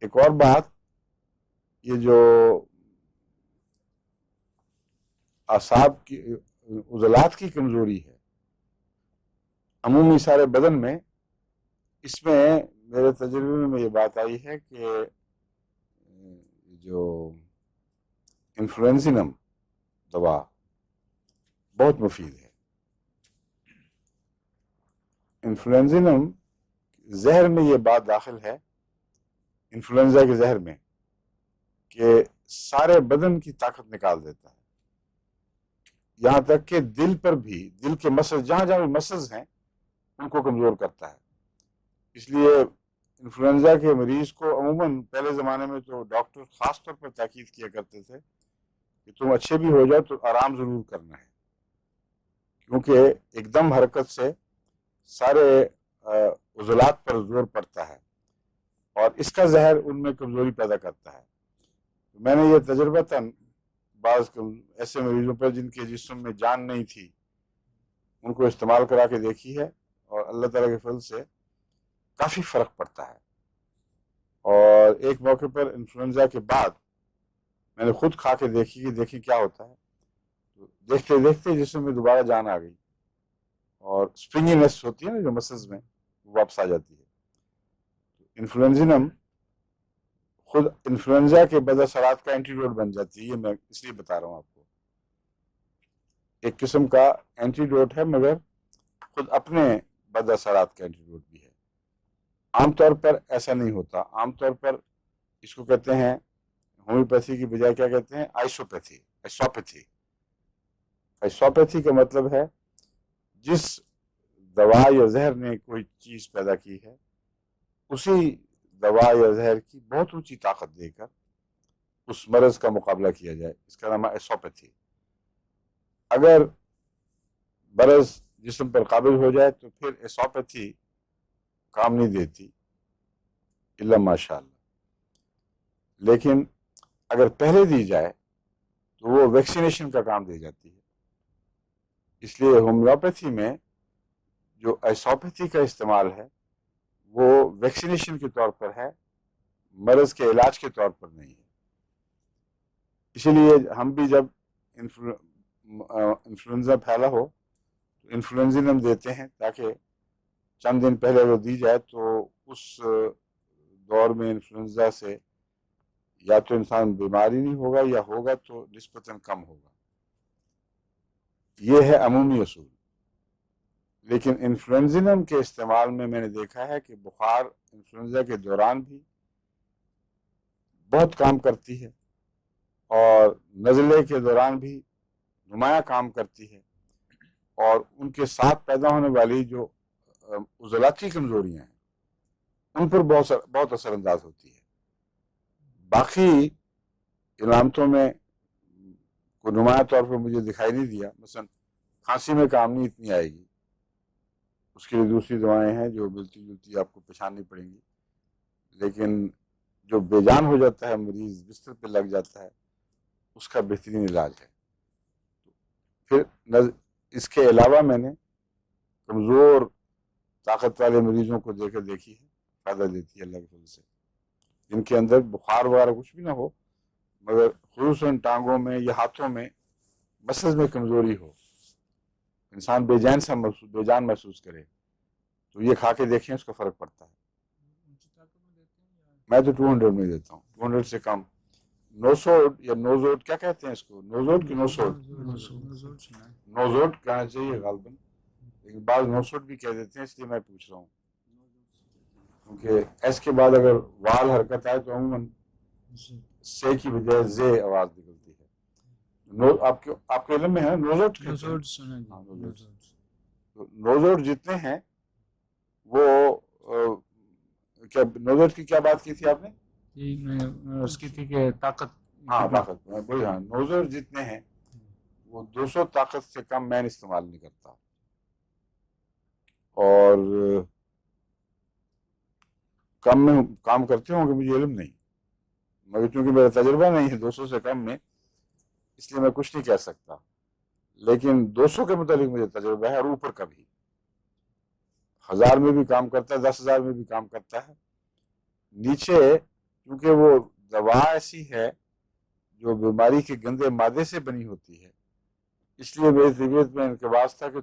ایک اور بات، یہ جو اعصاب کی عضلات کی کمزوری ہے عمومی سارے بدن میں، اس میں میرے تجربے میں یہ بات آئی ہے کہ جو انفلوئنزینم دوا بہت مفید ہے۔ انفلوئنزینم زہر میں یہ بات داخل ہے، انفلوئنزا کے زہر میں، کہ سارے بدن کی طاقت نکال دیتا ہے، یہاں تک کہ دل پر بھی، دل کے مسلز، جہاں جہاں مسلز ہیں ان کو کمزور کرتا ہے۔ اس لیے انفلوئنزا کے مریض کو عموماً پہلے زمانے میں تو ڈاکٹر خاص طور پر تاکید کیا کرتے تھے کہ تم اچھے بھی ہو جاؤ تو آرام ضرور کرنا ہے، کیونکہ ایک دم حرکت سے سارے عضلات پر زور پڑتا ہے اور اس کا زہر ان میں کمزوری پیدا کرتا ہے۔ میں نے یہ تجربتاً بعض ایسے مریضوں پر جن کے جسم میں جان نہیں تھی ان کو استعمال کرا کے دیکھی ہے، اور اللہ تعالیٰ کے فضل سے کافی فرق پڑتا ہے۔ اور ایک موقع پر انفلوئنزا کے بعد میں نے خود کھا کے دیکھی کیا ہوتا ہے، تو دیکھتے دیکھتے جسم میں دوبارہ جان آ گئی، اور اسپرنگینس ہوتی ہے نا جو مسلز میں، وہ واپس آ جاتی ہے۔ انفلوئنزینم خود انفلوئنزا کے بد اثرات کا اینٹیڈوٹ بن جاتی ہے، یہ میں اس لیے بتا رہا ہوں آپ کو، ایک قسم کا اینٹیڈوٹ ہے، مگر خود اپنے بد اثرات کا اینٹیڈوٹ بھی ہے۔ عام طور پر ایسا نہیں ہوتا، عام طور پر اس کو کہتے ہیں ہومیوپیتھی کی بجائے کیا کہتے ہیں، ایسوپیتھی کا مطلب ہے جس دوا یا زہر نے کوئی چیز پیدا کی ہے اسی دوا یا زہر کی بہت اونچی طاقت دے کر اس مرض کا مقابلہ کیا جائے، اس کا نام ہے ایسوپیتھی۔ اگر مرض جسم پر قابض ہو جائے تو پھر ایسوپیتھی کام نہیں دیتی الا ماشاء اللہ، لیکن اگر پہلے دی جائے تو وہ ویکسینیشن کا کام دے جاتی ہے۔ اس لیے ہومیوپیتھی میں جو ایسوپیتھی کا استعمال ہے وہ ویکسینیشن کے طور پر ہے، مرض کے علاج کے طور پر نہیں ہے۔ اسی لیے ہم بھی جب انفلوئنزا پھیلا ہو تو انفلوئنزینم دیتے ہیں، تاکہ چند دن پہلے اگر دی جائے تو اس دور میں انفلوئنزا سے یا تو انسان بیماری نہیں ہوگا، یا ہوگا تو نسبتاً کم ہوگا۔ یہ ہے عمومی اصول۔ لیکن انفلوئنزینم کے استعمال میں نے دیکھا ہے کہ بخار انفلوئنزا کے دوران بھی بہت کام کرتی ہے، اور نزلے کے دوران بھی نمایاں کام کرتی ہے، اور ان کے ساتھ پیدا ہونے والی جو عضلاتی کمزوریاں ہیں ان پر بہت اثر انداز ہوتی ہے۔ باقی علامتوں میں کوئی نمایاں طور پر مجھے دکھائی نہیں دیا، مثلا کھانسی میں کام نہیں اتنی آئے گی، اس کے لیے دوسری دوائیں ہیں جو ملتی جلتی آپ کو پہچاننی پڑیں گی، لیکن جو بے جان ہو جاتا ہے مریض، بستر پہ لگ جاتا ہے، اس کا بہترین علاج ہے۔ پھر اس کے علاوہ میں نے کمزور طاقت والے مریضوں کو دیکھی ہے، فائدہ دیتی ہے اللہ کے فضل سے، جن کے اندر بخار وغیرہ کچھ بھی نہ ہو، مگر خصوصاً ٹانگوں میں یا ہاتھوں میں مسلز میں کمزوری ہو، انسان بے جان محسوس کرے، تو یہ کھا کے دیکھیں، اس کا فرق پڑتا ہے۔ میں تو 200 میں دیتا ہوں، 200 سے کم۔ نوسوڈ یا نوزوڈ کیا کہتے ہیں اس کو، نوزوڈ کی نوسوڈ، نوزوڈ کہنا چاہیے غالباً، لیکن بعض نوسوڈ بھی کہہ دیتے ہیں، اس لیے میں پوچھ رہا ہوں، کیونکہ ایس کے بعد اگر وال حرکت آئے تو عموماً سے کی بجائے زے آواز نکلتی ہے۔ آپ کے علم میں ہے نوزوڈ؟ نوزوڈ جتنے ہیں وہ کیا نوزوڈ کی کیا بات کی تھی آپ نے؟ اس کی تھی کہ طاقت، ہاں طاقت، وہی، ہاں نوزوڈ جتنے ہیں وہ 200 طاقت سے کم میں استعمال نہیں کرتا، اور کم میں کام کرتے ہوں گے، مجھے علم نہیں، مگر چونکہ میرا تجربہ نہیں ہے 200 سے کم میں، اس لیے میں کچھ نہیں کہہ سکتا، لیکن 200 کے متعلق مجھے تجربہ ہے، اور اوپر کا بھی 1000 میں بھی کام کرتا ہے، 10,000 میں بھی کام کرتا ہے۔ نیچے کیونکہ وہ دوا ایسی ہے جو بیماری کے گندے مادے سے بنی ہوتی ہے، اس لیے میری طبیعت میں انقباض تھا کہ